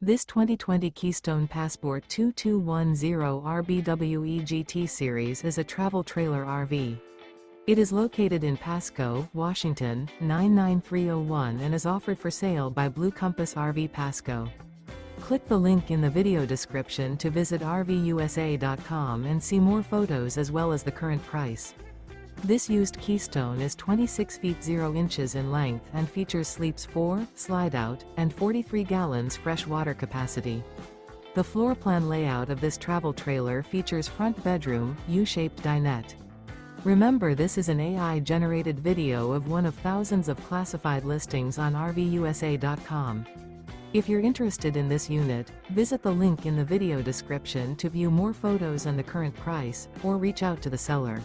This 2020 Keystone Passport 2210 RBWE GT Series is a travel trailer RV. It is located in Pasco, Washington, 99301 and is offered for sale by Blue Compass RV Pasco. Click the link in the video description to visit RVUSA.com and see more photos as well as the current price. This used Keystone is 26 feet 0 inches in length and features sleeps 4, slide-out, and 43 gallons fresh water capacity. The floor plan layout of this travel trailer features front bedroom, U-shaped dinette. Remember, this is an AI-generated video of one of thousands of classified listings on RVUSA.com. If you're interested in this unit, visit the link in the video description to view more photos and the current price, or reach out to the seller.